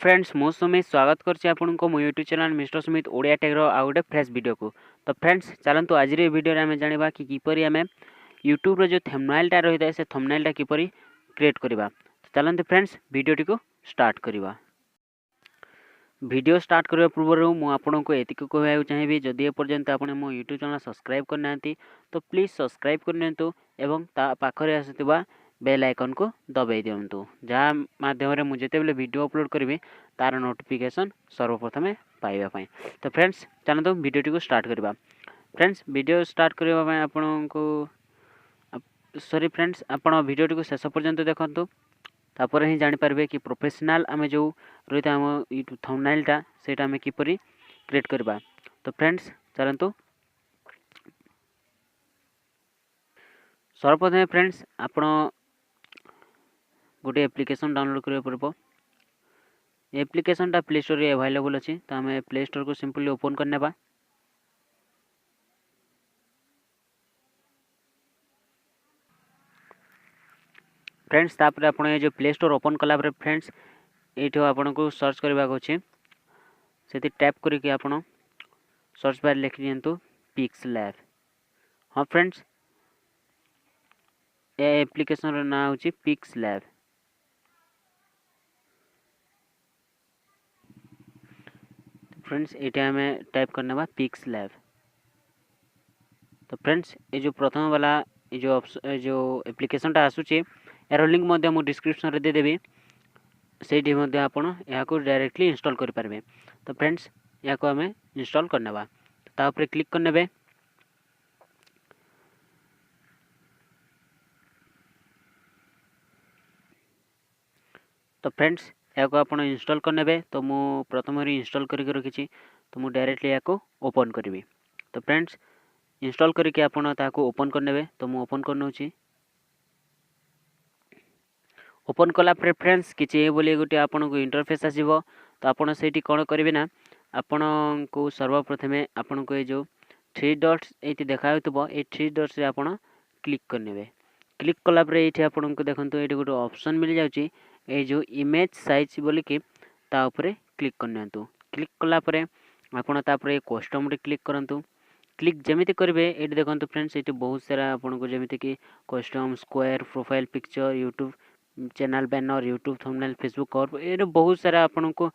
Friends मो सुमित स्वागत करछि आपनको मो YouTube channel mister Sumit Odia tech रो आ गोटे फ्रेश वीडियो को। तो फ्रेंड्स चलंतु आज रे वीडियो रे हमें जानिबा कि किपरि हमें यूट्यूब रो जो थंबनेल टा रहिता से थंबनेल टा किपरि क्रिएट करबा। तो चलंतु फ्रेंड्स वीडियो को स्टार्ट करबा। वीडियो स्टार्ट करबा पूर्व मु आपनको एतिक कहबा चाहिबी जदि ए पर्यंत आपण मो यूट्यूब चैनल सब्सक्राइब करनांती तो प्लीज सब्सक्राइब करनेंतु एवं ता पाखरे आसुतबा बेल आइकन को दबाई दियंतु जहाँ माध्यम रे मु जेते बेले वीडियो अपलोड करबी तार नोटिफिकेशन सर्वप्रथम पाइबा पई। तो फ्रेंड्स चलंतु वीडियो को स्टार्ट करबा। फ्रेंड्स वीडियो स्टार्ट करबा पई आपनको सॉरी फ्रेंड्स आपण वीडियो को शेष पर्यंत देखंतु तापर ही जानि पारबे कि प्रोफेशनल आमे जो रहिता हम यूट्यूब थंबनेल टा सेटा आमे किपरि क्रिएट करबा। तो फ्रेंड्स चलंतु सर्वप्रथम फ्रेंड्स आपण गोटे एप्लिकेशन डाउनलोड करबा परबो। एप्लिकेशन टा प्ले स्टोर रे अवेलेबल अछि तो हमें प्ले स्टोर को सिंपली ओपन करनेबा। फ्रेंड्स तापर आपण ये जो प्ले स्टोर ओपन कला पर फ्रेंड्स एठो आपण को सर्च करबा को अछि सेति टैप करिके आपण सर्च बार लिख दियंतु पिक्सलैब। हां फ्रेंड्स ए एप्लिकेशन रो नाम होछि पिक्सलैब। फ्रेंड्स एटा हमें टाइप करनेबा पिक्सलैब। तो फ्रेंड्स ये जो प्रथम वाला ये जो एप्लिकेशन टा आसुची यार लिंक मध्य मु डिस्क्रिप्शन रे दे देबी सेठी मध्य आपण या को डायरेक्टली इंस्टॉल कर पारबे। तो फ्रेंड्स या को हमें इंस्टॉल करनेबा ता ऊपर क्लिक करनेबे। तो फ्रेंड्स या को आपण इंस्टॉल करनेबे तो मु प्रथम रे इंस्टॉल करि रखिछि तो मु डायरेक्टली या को ओपन करबी। तो फ्रेंड्स इंस्टॉल करके आपण ताको ओपन करनेबे तो मु ओपन करनोछि। ओपन कला प्रेफरेंस किछि ए बोली गोटे आपन को इंटरफेस आसीबो। तो आपण सेठी कोन करिवे ना आपण को सर्वप्रथमे आपण को ए जो थ्री डॉट्स एठी देखाउतबो ए थ्री डॉट्स रे आपण क्लिक करनेबे। क्लिक कला परे एठी आपण को देखंतु एठी गोटे ऑप्शन मिल जाउची ए जो इमेज साइज बोली कि ता ऊपर क्लिक करनेंतु। क्लिक कला परे आपण ता परे कस्टम रे क्लिक करंतु। क्लिक जेमिति करबे एठी देखंतु फ्रेंड्स एठी बहुत सारा आपण को जेमिति कि custom square profile picture YouTube channel banner YouTube thumbnail Facebook cover ए बहुत सारा आपण को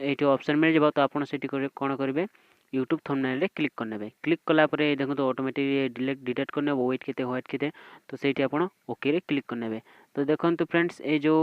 एठी ऑप्शन मिल जेबो। तो आपण सेठी कोन करिवे यूट्यूब थंबनेल रे क्लिक करनेबे। क्लिक कला परे देखंतु ऑटोमेटिक डिलीट करने व्हाइट केते व्हाइट केते तो सेठी आपण ओके रे क्लिक करनेबे। तो देखंतु फ्रेंड्स ए जो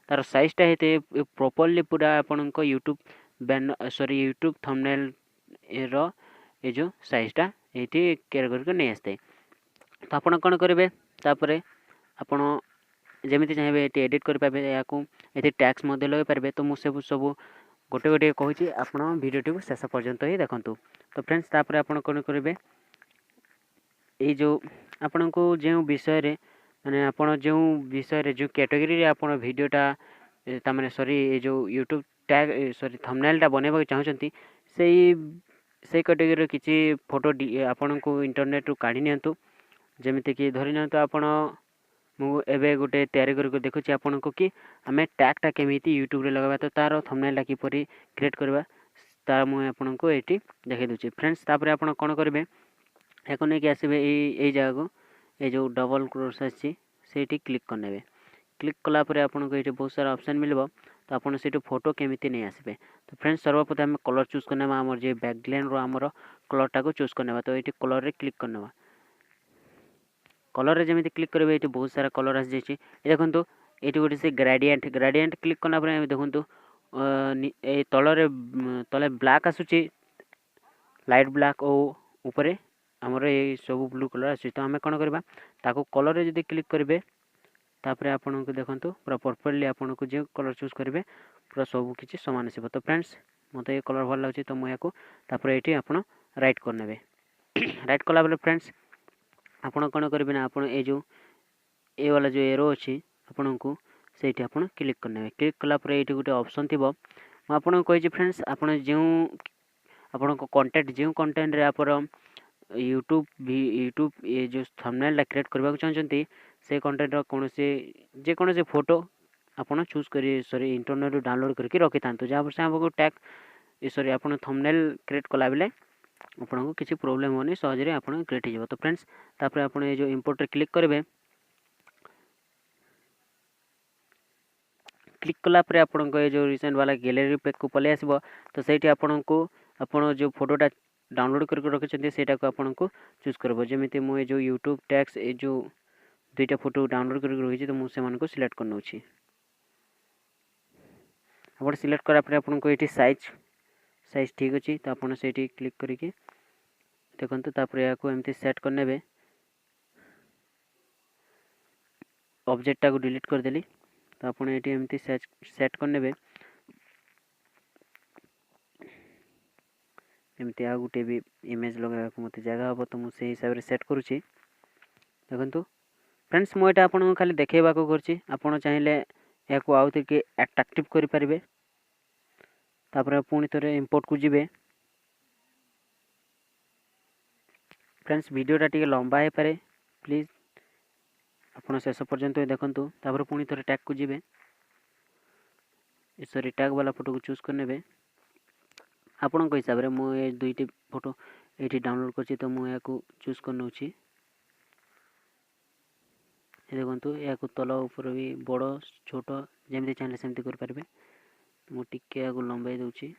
तार साइज टा हेते प्रॉपर्ली पूरा आपण को YouTube banner sorry YouTube thumbnail रो ए जो साइज टा एठी केयर करके नै आस्ते। तो आपण कोन करिवे तापरे आपण जेमिति चाहेबे एटी एडिट कर पाबे या को एटी टैक्स मध्य लगे पारबे। तो मु सब गोटे गोटे कहूची आपण वीडियो को शेष पर्यंत ही देखंतु। तो फ्रेंड्स तापर आपण कोन करिवे ए जो आपण को जे विषय रे माने आपण जे विषय रे जो कैटेगरी रे आपण वीडियोटा ता माने सॉरी ए जो यूट्यूब टैग सॉरी थंबनेल टा बनेबा चाहछंती से कैटेगरी किछि फोटो आपण को इंटरनेट रु काढी नियंतु। जेमिति कि धरि नियंतु आपण मु एबे गोटे तयारी करके देखुछि आपण को कि हमें टैग टा केमिति यूट्यूब रे लगाबा। तो तार थंबनेल टा किपरि क्रिएट करबा ता मु आपण को एटी देखै दुछि। फ्रेंड्स तापर आपण कोन करबे एको नै कि आसीबे ए जगह को ए जो डबल क्रॉस आछि सेठी क्लिक करनेबे। क्लिक कला परे आपण को एटी बहुत सारा ऑप्शन मिलबो। तो आपण सेठी फोटो केमिति नै आसीबे। तो फ्रेंड्स सर्वप्रथम कलर चूज करनेबा हमर जे बैकग्राउंड रो हमर कलर टा को चूज करनेबा। तो एटी कलर रे क्लिक करनेबा। कलर रे जेमिति क्लिक करबे एटी बहुत सारा कलर आसी जायछि। ए देखंतु एटी गोटे से ग्रेडिएंट क्लिक करना परे देखंतु ए तले ब्लैक आसुची लाइट ब्लैक ओ ऊपर हमर ए सब ब्लू कलर आसी। तो हमें कोन करबा ताको कलर रे जदी क्लिक करबे तापरे आपन को देखंतु पूरा प्रॉपर्ली आपन को जे कलर चूज करबे पूरा सब किछि समान आसीबो। तो फ्रेंड्स मते ए कलर भल लागछि तो म याको तापरे एटी आपन राइट करनेबे। राइट कला बले फ्रेंड्स आपण कोन करबे ना आपण ए जो ए वाला जो एरो अछि आपण को सेठी आपण क्लिक करनेबे। क्लिक कला परे एठी गुटे ऑप्शन थिबो म आपण कहै छी फ्रेंड्स आपण जेउ आपण को कंटेंट जेउ कंटेंट रे आपण यूट्यूब ये जो थंबनेल ला क्रिएट करबा चाहछंती से कंटेंट रो कोनोसी जे कोनोसी फोटो ଆପଣ चूज करी सॉरी इंटरनेट ରୁ डाउनलोड करके रखि थांतु जहाँ पर से आपको टैग सॉरी आपण थंबनेल क्रिएट कला बेले आपको किसी प्रोब्लेम होनी सहज रे आपण क्रिएट हो। तो फ्रेंड्स तापर आपण ये जो इंपोर्ट रे क्लिक करेंगे क्लिक कला पर आपण को जो रिसेंट वाला गैलरी पेज को पले आसीबो। तो सेठी आपण को आपण जो फोटोटा डाउनलोड करके रखिछन्ते सेटा को आपण को चूज करबो। जेमिति मो जो यूट्यूब टैग्स ए जो दुईटा फोटो डाउनलोड करके रखिछि तो मु से मान को सिलेक्ट कर नउछि। आपण सिलेक्ट करा पर आपण को एठी साइज ठीक अछि तो आपण सेठी क्लिक करके देखंतु तापर या को एमती सेट कर नेबे। ऑब्जेक्ट टा को डिलीट कर देली तो आपण एठी एमती सेट कर नेबे। एमती आ गुटे भी इमेज लगा को मते जगह हो तो मु से हिसाब रे सेट करूछि। देखंतु फ्रेंड्स मु एटा आपण खाली देखेबा को करछि आपण चाहिले या को आउत के अट्रैक्टिव करि परिबे। तापर पुणी थरे इंपोर्ट को जिबे। फ्रेंड्स वीडियोटा टिके लंबा है पारे प्लीज आपण शेष पर्यंत देखंतु। तापर पुणी थरे टैग को जिबे सॉरी टैग वाला फोटो को चूज कर नेबे। आपण को हिसाब रे मु ए दुईटी फोटो एठी डाउनलोड करछि तो मु या को चूज कर नउछि। देखंतु या को तल ऊपर भी बड़ छोट जेमति चाहिले सेमति कर परबे। मु टिके या को लंबाई दउछि।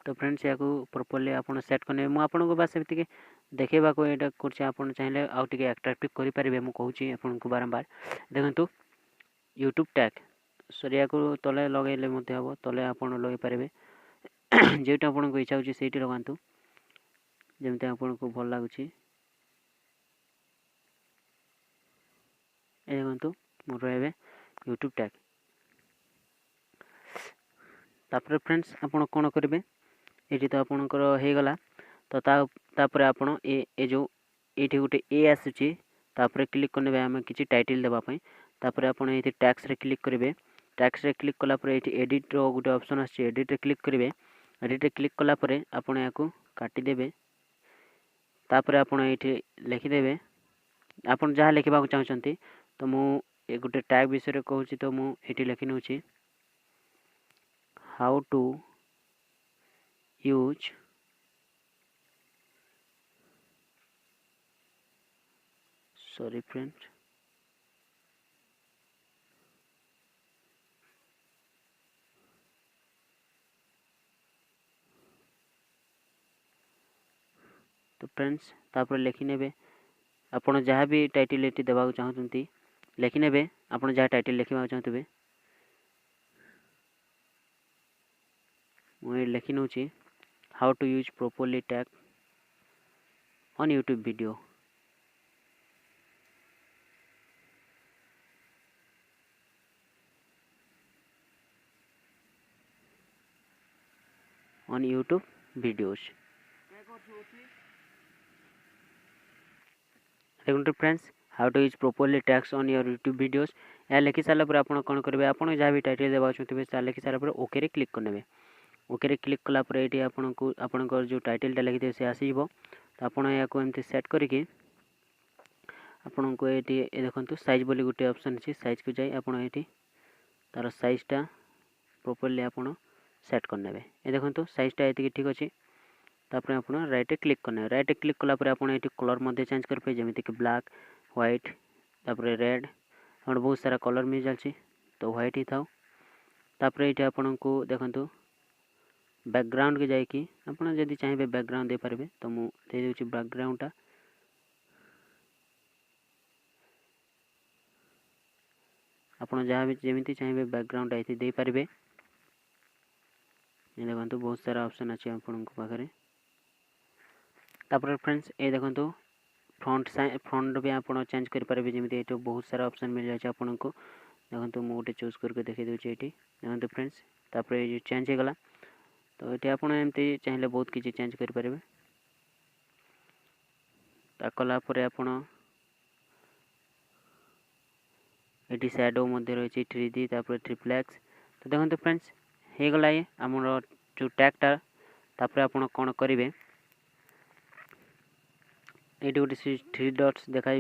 तो फ्रेंड्स या को प्रॉपर्ली आपण सेट करने मु आपण को बस एति के देखेबा को एटा करछि। आपण चाहिले आउ टिके अट्रैक्टिव करि परिबे मु कहूछि आपण को बारंबार। देखंतु यूट्यूब टैग सरिया को तले लगेले मध्ये हबो तले आपण लगे परिबे। जेटा आपण को इच्छा होछि सेठी लगांतु जेमते आपण को भल लागुछि। ए देखंतु मोर रहबे यूट्यूब टैग। तापर फ्रेंड्स आपण कोन करिवे एठी तो आपणकर हे गला तो तापर आपण ए जो एठी गुटे ए आसुची तापर क्लिक करने हम किछि टाइटल देबा पई। तापर आपण एठी टैक्स रे क्लिक करिवे। टैक्स रे क्लिक कला पर एठी एडिट रो गुटे ऑप्शन आछि एडिट रे क्लिक करिवे। एडिट रे क्लिक कला पर आपण याकू काटी देबे। तापर आपण एठी लिखि देबे आपण जहा लिखिबा को चाहछंती। तो मु ए गुटे टैग विषय रे कहूची तो मु एठी लिखि नउची how to use sorry friends तो फ्रेंड्स तापर लिखि नेबे आपण जहा भी टाइटल एटी देबा को चाहछंती लिखि नेबे। आपण जहा टाइटल लिखिबा को चाहतबे मु लिखि नउची how to use properly tag on YouTube video. On YouTube videos देखो friends how to use properly tags on your YouTube videos. या लिखि साला पर आपण कोन करबे आपण जहा भी टाइटल देबा चाहतबे सा लिखि साला पर ओके रे क्लिक करनेबे। ओके रे क्लिक कला पर एटी आपण को आपनकर जो टाइटल टा लिखि दे से आसीबो। तो आपण या को एमती सेट करके आपण को एटी ए देखंतु साइज बोली गुटे ऑप्शन अछि साइज को जाई आपण एटी तार साइज टा प्रॉपर्ली आपण सेट करनेबे। ए देखंतु साइज टा एति ठीक अछि। तापर आपण राइट क्लिक करने राइट क्लिक कला पर आपण एटी कलर मध्ये चेंज कर पे जेमिति कि ब्लैक व्हाइट तापर रेड और बहुत सारा कलर मिल जाछि तो व्हाइट ही थाउ। तापर एटी आपण को देखंतु बैकग्राउंड के जाय कि आपण जदी चाहिबे बैकग्राउंड दे परबे तो मु दे देउछि बैकग्राउंड टा। आपण जहा भी जेमिति चाहिबे बैकग्राउंड आइति दे परबे। ये देखंतु बहुत सारा ऑप्शन अछि आपण को पाखरे। तापर फ्रेंड्स ए देखंतु फ्रंट भी आपण चेंज कर परबे जेमिति एतो बहुत सारा ऑप्शन मिल जाय छै आपण को। देखंतु मु गोटे चूज करके देखि देउछि एटी देखंतु फ्रेंड्स। तापर ये चेंज हे गला तो एटी आपण एमती चाहिले बहुत किछि चेंज कर परबे। ता कला परे आपण एटी शैडो मध्ये रहिछि 3D तापर ट्रिप्लेक्स। तो देखंतु फ्रेंड्स हे गला ये हमर जो टैग टा। तापर आपण कोन करिवे ये गोटे थ्री डट्स देखा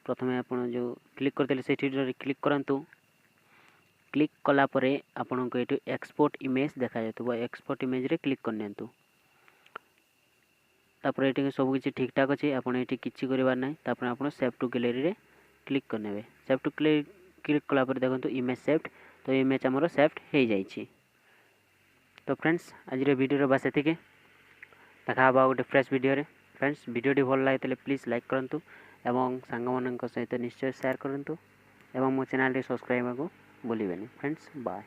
प्रथम आप जो क्लिक करते से क्लिक करूँ। क्लिक कलापर आपण को ये एक्सपोर्ट इमेज देखा एक्सपोर्ट इमेज रे क्लिक करनी। तापर ये सब किसी ठीक ठाक अच्छे आपड़ ये किसी करार ना आप सेव टू गैलरी रे क्लिक करने। सेव टू क्लिक कलापर देखो इमेज सेव्ड। तो इमेज आमर सेव्ड हो जाइए। तो फ्रेंड्स आज वीडियो बस ये देखा गोटे फ्रेश वीडियो रे। फ्रेंड्स वीडियो भल लगे प्लीज लाइक करूँ एवं सांग मान सहित निश्चय शेयर करूँ एवं मो चैनल सब्सक्राइब को भूलें। Friends bye.